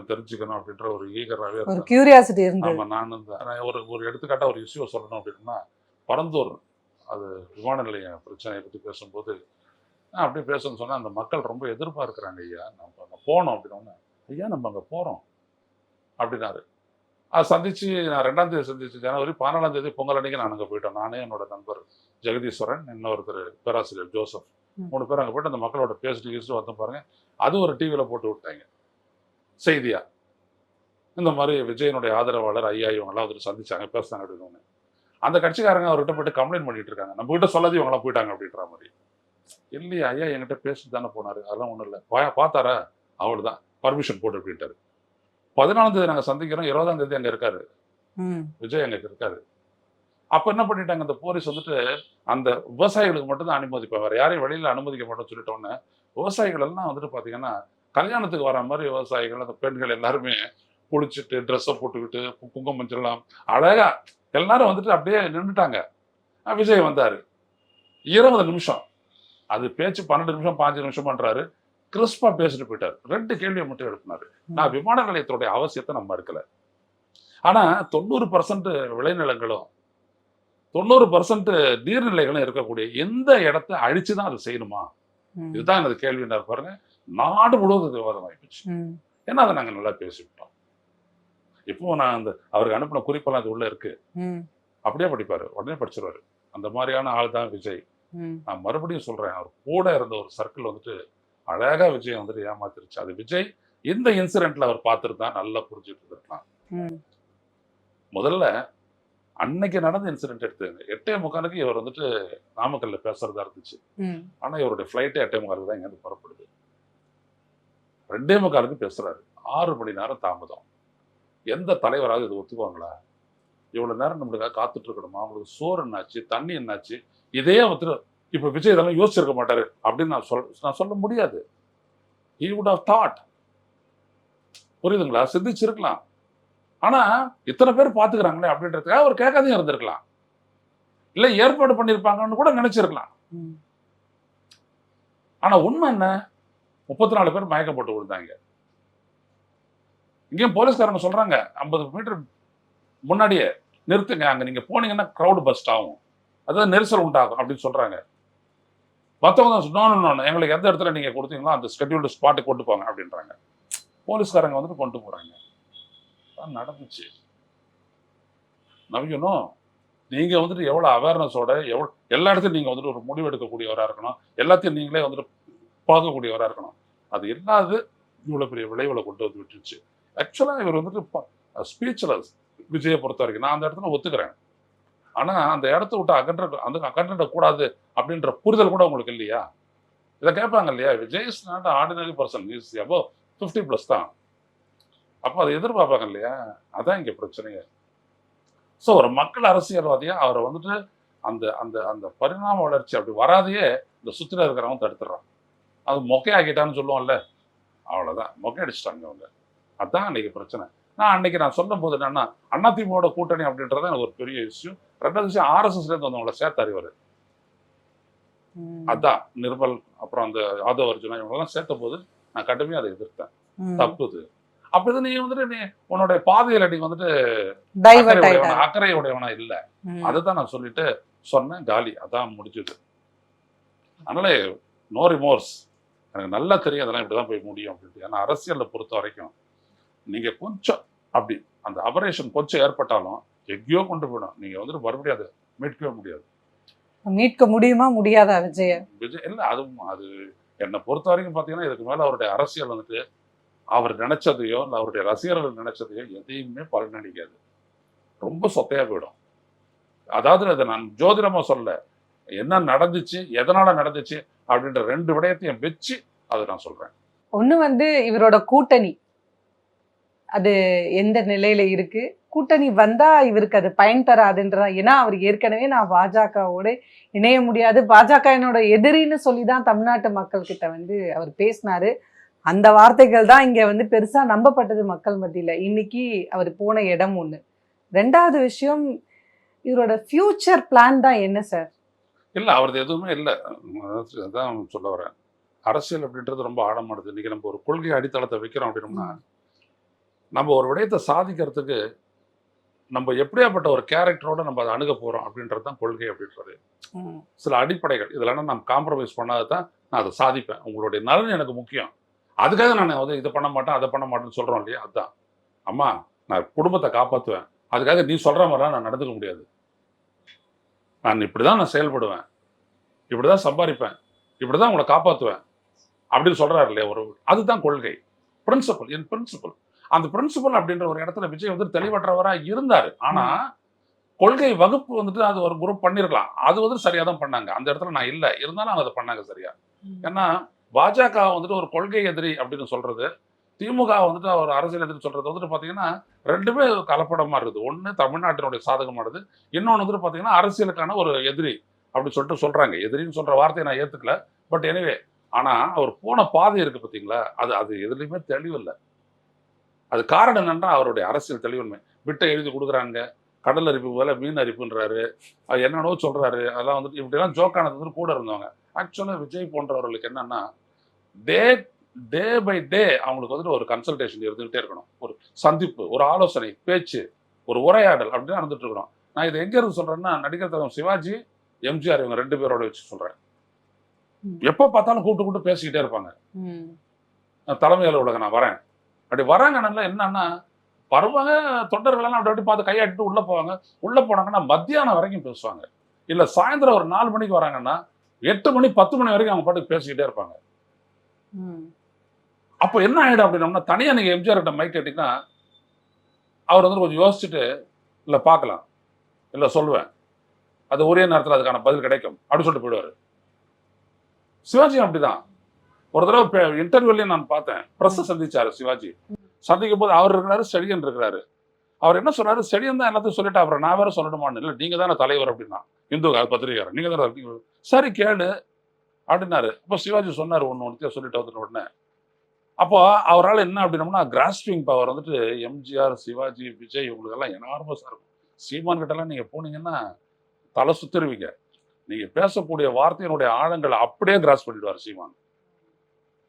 தெரிஞ்சுக்கணும் அப்படின்ற ஒரு ஈகராகவே ஒரு இருந்தார். கியூரியாசிட்டி இருந்தது. ஆமாம், நான் ஒரு ஒரு எடுத்துக்காட்டாக ஒரு இஷ்யூவை சொல்லணும் அப்படின்னா, பரந்தூர் அது விமான நிலைய பிரச்சனையை பற்றி பேசும்போது நான் அப்படியே பேசணும்னு சொன்னால் அந்த மக்கள் ரொம்ப எதிர்பார்க்குறாங்க ஐயா, நம்ம அங்கே போனோம் அப்படின்னோடனே, ஐயா நம்ம அங்கே போகிறோம் அப்படின்னாரு. அதை சந்திச்சு நான் 2ஆம் தேதி சந்திச்சு ஜனவரி 14ஆம் தேதி பொங்கல் அன்னைக்கு நான் அங்கே போயிட்டோம். நானே என்னோட நண்பர் ஜெகதீஸ்வரன், இன்னொருத்தர் பேராசிரியர் ஜோசப், 3 பேர் அங்கே போயிட்டு அந்த மக்களோட பேசிட்டு வந்து பாருங்க. அது ஒரு டிவியில் போட்டு விட்டாங்க செய்தியா. இந்த மாதிரி விஜயனுடைய ஆதரவாளர் ஐயா இவங்கெல்லாம் வந்துட்டு சந்திச்சாங்க, பேசுனாங்க அப்படின்னு. அந்த கட்சிக்காரங்க அவர்கிட்ட போயிட்டு கம்ப்ளைண்ட் பண்ணிட்டு இருக்காங்க, நம்ம கிட்ட சொல்லாது இவங்கெல்லாம் போயிட்டாங்க அப்படின்ற மாதிரி. இல்லையா ஐயா, என்கிட்ட பேசிட்டு தானே போனாரு, அதெல்லாம் ஒன்றும் இல்லை, பார்த்தாரா அவள் தான் பர்மிஷன் போட்டு அப்படின்ட்டாரு. 14ஆம் தேதி நாங்கள் சந்திக்கிறோம், 20ஆம் தேதி அங்கே இருக்காரு விஜய், அங்கே இருக்காரு. அப்போ என்ன பண்ணிட்டாங்க அந்த போலீஸ் வந்துட்டு, அந்த விவசாயிகளுக்கு மட்டும் தான் அனுமதிப்பேன், வேறு யாரையும் வெளியில் அனுமதிக்க மாட்டோம்னு சொல்லிட்டோன்னே விவசாயிகள் எல்லாம் வந்துட்டு பார்த்தீங்கன்னா கல்யாணத்துக்கு வர மாதிரி விவசாயிகள், அந்த பெண்கள் எல்லாருமே குளிச்சுட்டு ட்ரெஸ்ஸை போட்டுக்கிட்டு குங்குமம் மஞ்சள்லாம் அழகா எல்லாரும் வந்துட்டு அப்படியே நின்றுட்டாங்க. விஜய் வந்தார், 20 நிமிஷம், அது பேச்சு 12 நிமிஷம் 5 நிமிஷம் பண்றாரு, கிறிஸ்பா பேசிட்டு போயிட்டார். 2 கேள்வியை மட்டும் எழுப்பினாரு. நான் விமான நிலையத்துடைய அவசியத்தை நம்ம இருக்கல, ஆனா 90% விளைநிலங்களும் 90% நீர்நிலைகளும் இருக்கக்கூடிய எந்த இடத்தை அழிச்சுதான் அதை செய்யணுமா, இதுதான் எனது கேள்வினார் பாருங்க. நாடு முழுவதும் விவாதம் ஆயிடுச்சு. ஏன்னா அதை நாங்க நல்லா பேசிவிட்டோம். இப்போ நான் அந்த அவருக்கு அனுப்பின குறிப்பெல்லாம் அது உள்ள இருக்கு, அப்படியே படிப்பாரு, உடனே படிச்சிருவாரு. அந்த மாதிரியான ஆள் தான் விஜய். நான் மறுபடியும் சொல்றேன், அவர் கூட இருந்த ஒரு சர்க்கிள் வந்துட்டு அழகா விஜய் வந்துட்டு ஏமாத்திருச்சு. அது விஜய் இந்த இன்சிடென்ட்ல அவர் பார்த்துட்டு தான் நல்லா புரிஞ்சுட்டு இருக்கலாம். முதல்ல அன்னைக்கு நடந்த இன்சிடென்ட் எடுத்துங்க, 8:45 இவர் வந்துட்டு நாமக்கல்ல பேசுறதா இருந்துச்சு. ஆனா இவருடைய ஃபிளைட்டே 8:45 தான் இங்க புறப்படுது. 2:45 பேசுறாரு, 6 மணி நேரம் தாமதம். எந்த தலைவராக இது ஒத்துக்குவாங்களா? இவ்வளவு நேரம் நம்மளுக்காக காத்துட்டு இருக்கணுமா? அவங்களுக்கு சோறு என்னாச்சு, தண்ணி என்னாச்சு, இதே வந்துட்டு இப்ப விஜய் இதெல்லாம் யோசிச்சிருக்க மாட்டாரு அப்படின்னு நான் சொல்ல முடியாது. He would have thought. புரியுதுங்களா? சிந்திச்சிருக்கலாம். ஆனா இத்தனை பேர் பாத்துக்கிறாங்களே அப்படின்றதுக்காக அவர் கேட்காதையும் இருந்திருக்கலாம், இல்ல ஏற்பாடு பண்ணிருப்பாங்கன்னு கூட நினைச்சிருக்கலாம். ஆனா உண்மை என்ன, 34 பேர் மயக்கம் போட்டு விழுந்தாங்க. இங்கேயும் போலீஸ்காரங்க சொல்றாங்க 50 மீட்டர் முன்னாடியே நிறுத்துங்க, அங்க நீங்க போனீங்கன்னா கிரௌட் பஸ்ட் ஆகும், அதாவது நெரிசல் உண்டாகும் அப்படின்னு சொல்றாங்க. மற்றவங்க தான் எங்களுக்கு எந்த இடத்துல நீங்க கொடுத்தீங்களோ அந்த ஸ்கெட்யூல்டு ஸ்பாட்டுக்கு கொண்டு போங்க அப்படின்றாங்க. போலீஸ்காரங்க வந்துட்டு கொண்டு போறாங்க. நடந்துச்சு. நவியணும், நீங்க வந்துட்டு எவ்வளவு அவேர்னஸோட எல்லா இடத்துலையும் நீங்க வந்துட்டு ஒரு முடிவு எடுக்கக்கூடியவரா இருக்கணும், எல்லாத்தையும் நீங்களே வந்துட்டு பார்க்கக்கூடியவரா இருக்கணும். அது இல்லாது இவ்வளவு பெரிய விளைவுகளை கொண்டு வந்து விட்டுருச்சு. ஆக்சுவலா இவர் வந்துட்டு ஸ்பீச்லெஸ் விஜயை பொறுத்த வரைக்கும் நான் அந்த இடத்துல ஒத்துக்கிறேன். ஆனா அந்த இடத்த விட்டு அகன்ற கூடாது அப்படின்ற புரிதல் கூட உங்களுக்கு இல்லையா? இதை கேட்பாங்க இல்லையா? Vijay is not ordinary person, is above 50+ தான். அப்போ அதை எதிர்பார்ப்பாங்க இல்லையா? அதான் இங்க பிரச்சனையே. ஸோ ஒரு மக்கள் அரசியல்வாதியா அவரை வந்துட்டு அந்த அந்த அந்த பரிணாம வளர்ச்சி அப்படி வராதையே இந்த சுற்றில இருக்கிறவங்க தடுத்துடுறான். அது மொக்கையாக்கிட்டான்னு சொல்லுவோம்ல, அவ்வளோதான், மொக்கை அடிச்சிட்டாங்க அவங்க. அதுதான் அன்னைக்கு பிரச்சனை. நான் சொல்லும் போது என்னன்னா, அதிமுகவோட கூட்டணி அப்படின்றது எனக்கு ஒரு பெரிய இஷ்யூ. 2வது விஷயம், RSSலேருந்து வந்தவங்களை சேர்த்தார் இவர். அதான் நிர்மல், அப்புறம் அந்த ஆதவ அர்ஜுனா இவங்களெல்லாம் சேர்த்த போது நான் கடுமையாக அதை எதிர்த்தேன். தப்புது. அப்படி நீ வந்துட்டு நீ உன்னுடைய பாதையில நீ வந்துட்டு அக்கறையுடையவனா இல்லை, அதுதான் நான் சொல்லிட்டு சொன்னேன். காலி, அதான் முடிஞ்சது. அதனால நோ ரிமோர்ஸ். எனக்கு நல்லா தெரியும் அதெல்லாம் இப்படிதான் போய் முடியும் அப்படின்ட்டு. ஏன்னா அரசியலை பொறுத்த வரைக்கும் நீங்க கொஞ்சம் அப்படி அந்த அபரேஷன் கொஞ்சம் ஏற்பட்டாலும் எங்கேயோ கொண்டு போயிடும். நீங்க வந்துட்டு மறுபடியும் அதை மீட்கவே முடியாது. மீட்க முடியுமா முடியாதா விஜய்? இல்லை, அது என்னை பொறுத்த வரைக்கும் பார்த்தீங்கன்னா இதுக்கு மேலே அவருடைய அரசியல் வந்துட்டு அவர் நினைச்சதையோ இல்லை அவருடைய ரசிகர்கள் நினைச்சதையோ எதையுமே பலனளிக்காது, ரொம்ப சொத்தையா போயிடும். அதாவது அதை நான் ஜோதிடமா சொல்ல, என்ன நடந்துச்சு, எதனால நடந்துச்சு அப்படின்ற 2 விடயத்தையும் வச்சு அதை நான் சொல்றேன். ஒண்ணு வந்து இவரோட கூட்டணி அது எந்த நிலையில இருக்கு, கூட்டணி வந்தா இவருக்கு அது பயன் தராதுன்றதா. ஏன்னா அவர் ஏற்கனவே நான் பாஜகவோட இணைய முடியாது, பாஜக என்னோட எதிரின்னு சொல்லிதான் தமிழ்நாட்டு மக்கள் கிட்ட வந்து அவர் பேசினாரு. அந்த வார்த்தைகள் தான் இங்க வந்து பெருசா நம்பப்பட்டது மக்கள் மத்தியில. இன்னைக்கு அவர் போன இடம் ஒண்ணு. 2வது விஷயம், இவரோட ஃபியூச்சர் பிளான் தான் என்ன சார்? இல்லை அவரது எதுவுமே இல்லை. அதான் சொல்ல வரேன். அரசியல் அப்படின்றது ரொம்ப ஆழமானது. இன்னைக்கு நம்ம ஒரு கொள்கை அடித்தளத்தை வைக்கிறோம் அப்படின்னோம்னா, நம்ம ஒரு விடயத்தை சாதிக்கிறதுக்கு நம்ம எப்படியாப்பட்ட ஒரு கேரக்டரோட நம்ம அதை அணுக போறோம் அப்படின்றது தான் கொள்கை அப்படின்றது. சில அடிப்படைகள் இதெல்லாம் நான் காம்ப்ரமைஸ் பண்ணாத தான் நான் அதை சாதிப்பேன். உங்களுடைய நலன் எனக்கு முக்கியம். அதுக்காக நான் வந்து இதை பண்ண மாட்டேன் அதை பண்ண மாட்டேன்னு சொல்றோம் இல்லையா? அதுதான் அம்மா நான் குடும்பத்தை காப்பாற்றுவேன், அதுக்காக நீ சொல்ற மாதிரிலாம் நான் நடந்துக்க முடியாது. நான் இப்படிதான் நான் செயல்படுவேன், இப்படிதான் சம்பாதிப்பேன், இப்படிதான் உங்களை காப்பாற்றுவேன் அப்படின்னு சொல்றாரு இல்லையா? ஒரு அதுதான் கொள்கை, பிரின்சிபல், என் பிரின்சிபல். அந்த பிரின்சிபல் அப்படின்ற ஒரு இடத்துல விஜய் வந்து தெளிவற்றவரா இருந்தாரு. ஆனா கொள்கை வகுப்பு வந்துட்டு அது ஒரு குரூப் பண்ணிருக்கலாம். அது வந்து சரியா தான் பண்ணாங்க. அந்த இடத்துல நான் இல்ல இருந்தாலும் அவங்க அதை பண்ணாங்க சரியா. ஏன்னா பாஜக வந்துட்டு ஒரு கொள்கை எதிரி அப்படின்னு சொல்றது, திமுக வந்துட்டு ஒரு அரசியல் எதிரி சொல்றது வந்துட்டு பாத்தீங்கன்னா ரெண்டுமே கலப்படமா இருக்குது. ஒண்ணு தமிழ்நாட்டினுடைய சாதகமானது, இன்னொன்னு வந்துட்டு பாத்தீங்கன்னா அரசியலுக்கான ஒரு எதிரி அப்படி சொல்லிட்டு சொல்றாங்க. எதிரின்னு சொல்ற வார்த்தையை நான் ஏத்துக்கல. பட் எனிவே, ஆனா அவர் போன பாதை இருக்கு பாத்தீங்களா, அது அது எதுலையுமே தெளிவில்லை. அது காரணம் என்னன்னா அவருடைய அரசியல் தெளிவின்மை. விட்டை எழுதி கொடுக்குறாங்க, கடல் அரிப்பு போல மீன் அரிப்புன்றாரு, அது என்னென்னவோ சொல்றாரு. அதெல்லாம் வந்துட்டு இப்படிலாம் ஜோக்கானது வந்து கூட இருந்தவங்க. ஆக்சுவலா விஜய் போன்றவர்களுக்கு என்னன்னா டே டே பை டே அவங்களுக்கு வந்துட்டு ஒரு கன்சல்டேஷன் இருந்துகிட்டே இருக்கணும். ஒரு சந்திப்பு, ஒரு ஆலோசனை, பேச்சு, ஒரு உரையாடல் அப்படின்னு நடந்துட்டு இருக்கணும். நான் இதை எங்க இருந்து சொல்றேன்னா, நடிகர் தலைவர் சிவாஜி, எம்ஜிஆர் இவங்க 2 பேரோட வச்சு சொல்றேன். எப்போ பார்த்தாலும் கூப்பிட்டு கூப்பிட்டு பேசிக்கிட்டே இருப்பாங்க. தலைமை அலுவலகம் நான் வரேன் அப்படி வராங்கன்னா என்னன்னா வருவாங்க, தொண்டர்களெல்லாம் அப்படி அப்படி பார்த்து கையாட்டிட்டு உள்ள போவாங்க. உள்ள போனாங்கன்னா மத்தியானம் வரைக்கும் பேசுவாங்க. இல்ல சாயந்தரம் ஒரு 4 மணிக்கு வராங்கன்னா 8 மணி 10 மணி வரைக்கும் அவங்க பாட்டுக்கு பேசிக்கிட்டே இருப்பாங்க. அப்போ என்ன ஆயிடும் அப்படின்னா, தனியா நீங்க எம்ஜிஆர் கிட்ட மைக் கேட்டீங்கன்னா அவர் வந்து கொஞ்சம் யோசிச்சுட்டு இல்ல பார்க்கலாம், இல்ல சொல்லுவேன், அது ஒரே நேரத்தில் அதுக்கான பதில் கிடைக்கும் அப்படின்னு சொல்லிட்டு போயிடுவாரு. சிவாஜி அப்படிதான். ஒரு தடவை இன்டர்வியூலையும் நான் பார்த்தேன், பிரஸ் சந்திச்சாரு சிவாஜி. சந்திக்கும் போது அவர் இருக்கிறாரு, செடியன் இருக்கிறாரு. அவர் என்ன சொன்னாரு, செடியன் தான் எல்லாத்தையும் சொல்லிட்டு அப்புறம் நான் வேற சொல்லணுமான்னு. இல்லை நீங்க தானே தலைவர் அப்படின்னா, இந்து பத்திரிகையாளர் நீங்க தானே, சரி கேளு அப்படின்னாரு. அப்போ சிவாஜி சொன்னார் ஒன்று சொல்லிட்டு வந்துட்ட உடனே. அப்போ அவரால் என்ன அப்படின்னோம்னா கிராஸ்பிங் பவர் வந்துட்டு எம்ஜிஆர், சிவாஜி, விஜய் இவங்களுக்கெல்லாம் எனார்மஸா இருக்கும். சீமான் கிட்டலாம் நீங்க போனீங்கன்னா தலை சுத்திருவீங்க. நீங்க பேசக்கூடிய வார்த்தையினுடைய ஆழங்களை அப்படியே கிராஸ் பண்ணிடுவார் சீமான்.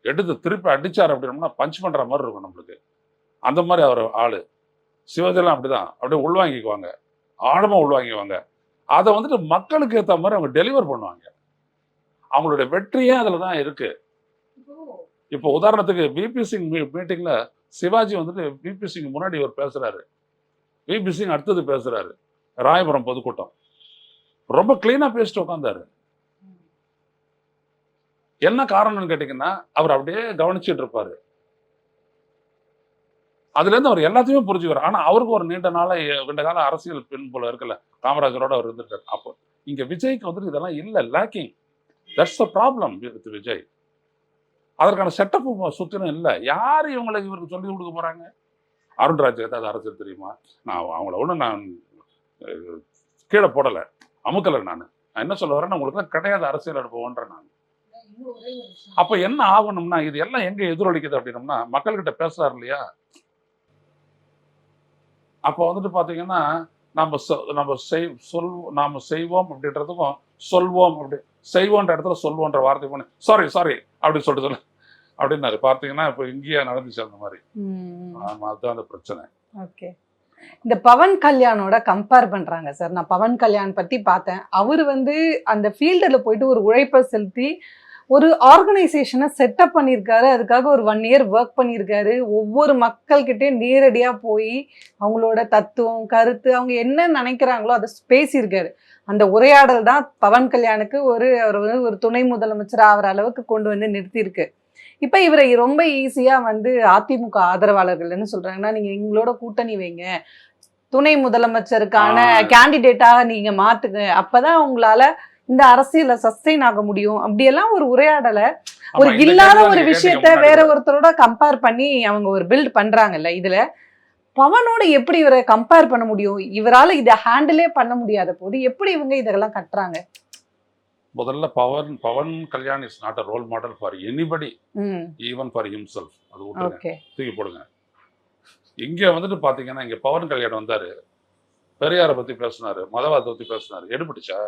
எடுத்து திருப்பி அடிச்சார் அப்படின்னோம்னா பஞ்ச் பண்ற மாதிரி இருக்கும் நம்மளுக்கு. அந்த மாதிரி அவர் ஆளு. சிவாஜிலாம் அப்படிதான், அப்படியே உள்வாங்கிக்குவாங்க, ஆழமா உள்வாங்கிக்குவாங்க. அதை வந்துட்டு மக்களுக்கு ஏற்ற மாதிரி அவங்க டெலிவர் பண்ணுவாங்க. அவங்களுடைய வெற்றியே அதுல தான் இருக்கு. இப்போ உதாரணத்துக்கு விபி சிங் மீட்டிங்ல சிவாஜி வந்துட்டு விபி சிங் முன்னாடி இவர் பேசுறாரு, விபி சிங் அடுத்தது பேசுறாரு. ராயபுரம் பொதுக்கூட்டம் ரொம்ப கிளீனா பேசிட்டு உட்காந்தாரு. என்ன காரணம்னு கேட்டீங்கன்னா அவர் அப்படியே கவனிச்சுட்டு இருப்பாரு. அதுல இருந்து அவர் எல்லாத்தையுமே புரிஞ்சுக்கிறார். ஆனா அவருக்கு ஒரு நீண்ட கால அரசியல் பின்புல இருக்குல்ல, காமராஜரோட அவர் இருந்திருக்காரு. அப்போ இங்க விஜய்க்கு வந்துட்டு இதெல்லாம் இல்ல, lacking. That's the problem with Vijay. அதற்கான செட்டப் சுத்தினும் இல்லை. யார் இவங்களுக்கு இவருக்கு சொல்லி கொடுக்க போறாங்க? அருண்ராஜ் ஏதாவது அரசியல் தெரியுமா? நான் அவங்கள ஒன்றும் நான் கீழே போடலை, அமுக்கலை. நான் என்ன சொல்ல வரேன்னா உங்களுக்கு கிடையாது அரசியல் அனுபவம்ன்ற நான். அப்ப என்ன ஆகணும்னா இது எல்லாம் எங்க எதிரொலிக்குது அப்படின்னோம்னா மக்கள்கிட்ட பேசுறாரு இல்லையா? அப்போ வந்துட்டு பாத்தீங்கன்னா நாம செய்வோம் அப்படின்றதுக்கும் சொல்வோம் அப்படி செய்வோன்ற இடத்துல சொல்வோன்ற வார்த்தை பண்ணி சாரி அப்படி சொல்லிட்டு அப்படின்னாரு. பார்த்தீங்கன்னா இப்போ இங்கேயே நடந்துச்சு அந்த மாதிரி. அதுதான் அந்த பிரச்சனை. ஓகே, இந்த பவன் கல்யாணோட கம்பேர் பண்றாங்க சார். நான் பவன் கல்யாண் பத்தி பார்த்தேன். அவர் வந்து அந்த ஃபீல்டில் போயிட்டு ஒரு உழைப்பை செலுத்தி ஒரு ஆர்கனைசேஷனை செட்டப் பண்ணியிருக்காரு. அதுக்காக ஒரு 1 இயர் ஒர்க் பண்ணியிருக்காரு. ஒவ்வொரு மக்கள்கிட்டையும் நேரடியாக போய் அவங்களோட தத்துவம், கருத்து, அவங்க என்ன நினைக்கிறாங்களோ அதை பேசியிருக்காரு. அந்த உரையாடல் தான் பவன் கல்யாணுக்கு அவர் வந்து ஒரு துணை முதலமைச்சர் ஆகிற அளவுக்கு கொண்டு வந்து நிறுத்தியிருக்கு. இப்போ இவரை ரொம்ப ஈஸியாக வந்து அதிமுக ஆதரவாளர்கள்னு சொல்கிறாங்கன்னா, நீங்கள் எங்களோட கூட்டணி வைங்க, துணை முதலமைச்சருக்கான கேண்டிடேட்டாக நீங்கள் மாற்றுங்க, அப்போதான் உங்களால் இந்த அரசியல சஸ்டெயின் ஆக முடியும். அப்படியெல்லாம் ஒரு உரையாடலை, ஒரு இல்லாத ஒரு விஷயத்த வேற ஒருத்தரோட கம்பேர் பண்ணி அவங்க ஒரு பில்ட் பண்றாங்கல்ல. இதுல பவனோட எப்படி இவரை கம்பேர் பண்ண முடியும்? இவரால இதை ஹேண்டிலே பண்ண முடியாத போது எப்படி இவங்க இதெல்லாம் கட்டுறாங்க? முதல்ல Pawan Kalyan is not a role model for anybody, even for himself. அது விட்டுருங்க, தூக்கி போடுங்க. இங்க வந்துட்டு பாத்தீங்கன்னா இங்க பவன் கல்யாண் வந்தாரு, பெரியாரை பத்தி பேசினாரு, மதவாதத்தை பத்தி பேசினாரு, எடுபட்டுச்சா?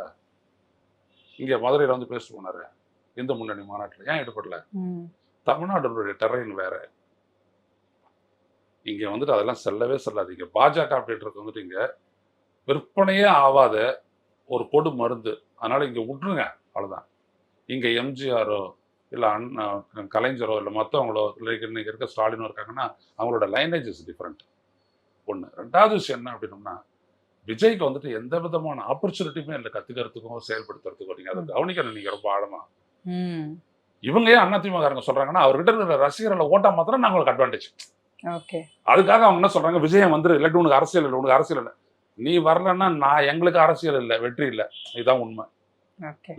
இங்க மதுரையில வந்து பேசிட்டு போனாரு இந்து முன்னணி மாநாட்டில். ஏன் ஈடுபடல? தமிழ்நாடுடைய டெரைன் வேற. இங்க வந்துட்டு அதெல்லாம் செல்லவே செல்லாதீங்க. பாஜக அப்படின்றது வந்துட்டு இங்க விற்பனையே ஆகாத ஒரு பொது மருந்து. அதனால இங்க விட்டுருங்க, அவ்வளவுதான். இங்க எம்ஜிஆரோ இல்ல கலைஞரோ இல்ல மற்றவங்களோ இல்லை இன்னைக்கு இருக்க ஸ்டாலினோ இருக்காங்கன்னா அவங்களோட லைனேஜ் இஸ் டிஃப்ரெண்ட். ஒண்ணு. ரெண்டாவது விஷயம் என்ன அப்படின்னோம்னா, விஜய்க்கு வந்துட்டு எந்த விதமான ஆப்பர்ச்சுனிட்டியுமே இல்லை கத்துக்கிறதுக்கும் செயல்படுத்துறதுக்கும். நீங்க அதை கவனிக்கணும் நீங்க ரொம்ப ஆழமா. இவங்க ஏன் அதிமுக சொல்றாங்கன்னா அவர்கிட்ட இருக்கிற ரசிகர்களை ஓட்டா மாத்திரம் நாங்களுக்கு அட்வான்டேஜ். அதுக்காக அவங்க என்ன சொல்றாங்க, விஜயம் வந்துரு இல்லாட்டி உனக்கு அரசியல் இல்லை, உனக்கு அரசியல் இல்லை. நீ வரலன்னா நான் எங்களுக்கு அரசியல் இல்லை, வெற்றி இல்லை. இதுதான் உண்மை.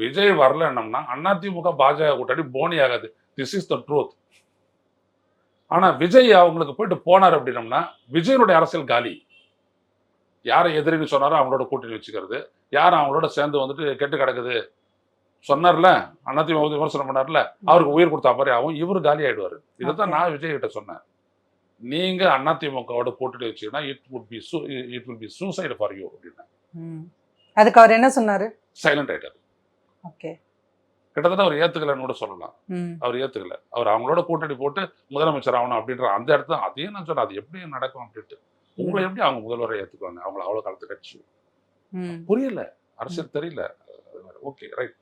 விஜய் வரலன்னம்னா அதிமுக பாஜக கூட்டணி போனி ஆகாது. This is the truth. ஆனா விஜய் அவங்களுக்கு போயிட்டு போனார் அப்படின்னம்னா விஜயனுடைய அரசியல் காலி. யாரை எதிரின்னு சொன்னாரோ அவங்களோட கூட்டணி வச்சுக்கிறது, யார் அவங்களோட சேர்ந்து வந்துட்டு கெட்டு கிடக்குது சொன்னார்ல, அதிமுக விமர்சனம் பண்ணார்ல, அவருக்கு உயிர் கொடுத்தா மாதிரி ஆகும், இவரு காலி ஆயிடுவாரு. இதைத்தான் நான் விஜய் கிட்ட சொன்னேன். நீங்க அதிமுகவோட போட்டுட்டு வச்சீங்கன்னா it will be suicide for you அப்படின்னா. அதுக்கு அவர் என்ன சொன்னாரு? சைலண்ட் ஆயிட்டாரு. கிட்டத்தட்ட அவர் ஏத்துக்கலன்னு கூட சொல்லலாம். அவர் ஏத்துக்கல. அவர் அவங்களோட கூட்டணி போட்டு முதலமைச்சர் ஆகணும் அப்படின்ற அந்த இடத்துல அதையும் நான் சொன்னேன். அது எப்படி நடக்கும் அப்படின்ட்டு. உங்களை எப்படி அவங்க முதல்வரை ஏத்துக்குவாங்க? அவங்களை அவ்வளவு காலத்து கட்சி புரியல, அரசியல் தெரியல. Okay right.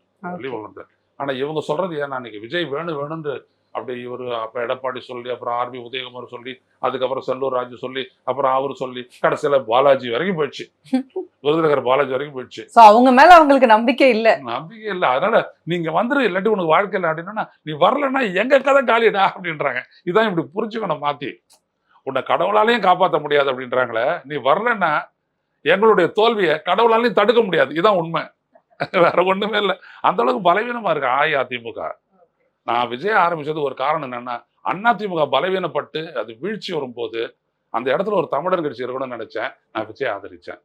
ஆனா இவங்க சொல்றது ஏன்னா அன்னைக்கு விஜய் வேணும்னு அப்படி இவரு அப்ப எடப்பாடி சொல்லி, அப்புறம் ஆர்பி உதயகுமார் சொல்லி, அதுக்கப்புறம் செல்லூர் ராஜு சொல்லி, அப்புறம் அவரு சொல்லி, கடைசியில பாலாஜி வரைக்கும் போயிடுச்சு. விருதுநகர் பாலாஜி வரைக்கும் போயிடுச்சு. அவங்க மேல அவங்களுக்கு நம்பிக்கை இல்ல. அதனால நீங்க வந்துரு இல்லாட்டி உனக்கு வாழ்க்கையில் அப்படின்னா நீ வரலன்னா எங்க கதை காலிடா அப்படின்றாங்க. இதான் இப்படி புரிஞ்சுக்கணும் மாத்தி. உன்னை கடவுளாலையும் காப்பாற்ற முடியாது அப்படின்றாங்களே, நீ வரலன்னா எங்களுடைய தோல்வியை கடவுளாலையும் தடுக்க முடியாது. இதுதான் உண்மை, வேற ஒண்ணுமே இல்லை. அந்த அளவுக்கு பலவீனமா இருக்கு அஇஅதிமுக. நான் விஜய் ஆரம்பிச்சது ஒரு காரணம் என்னன்னா, அதிமுக பலவீனப்பட்டு அது வீழ்ச்சி வரும்போது அந்த இடத்துல ஒரு தமிழர் கட்சி இருக்கணும்னு நினைச்சேன். நான் விஜய் ஆதரிச்சேன்.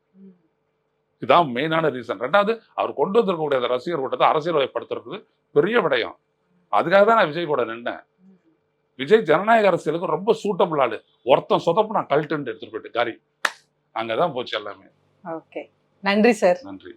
இதுதான் மெயினான ரீசன். ரெண்டாவது, அவர் கொண்டு வந்திருக்கக்கூடிய அந்த ரசிகர் கூட்டத்தை அரசியல் வயப்படுத்துறது பெரிய விடயம். அதுக்காக தான் நான் விஜய் கூட நின்றேன். விஜய் ஜனநாயக அரசியலுக்கு ரொம்ப சூட்டபிள் ஆளு. ஒருத்தன் சொதப்பு நான் கல்ட்டு எடுத்துட்டு போயிட்டு காரி அங்கதான் போச்சு எல்லாமே. நன்றி சார். நன்றி.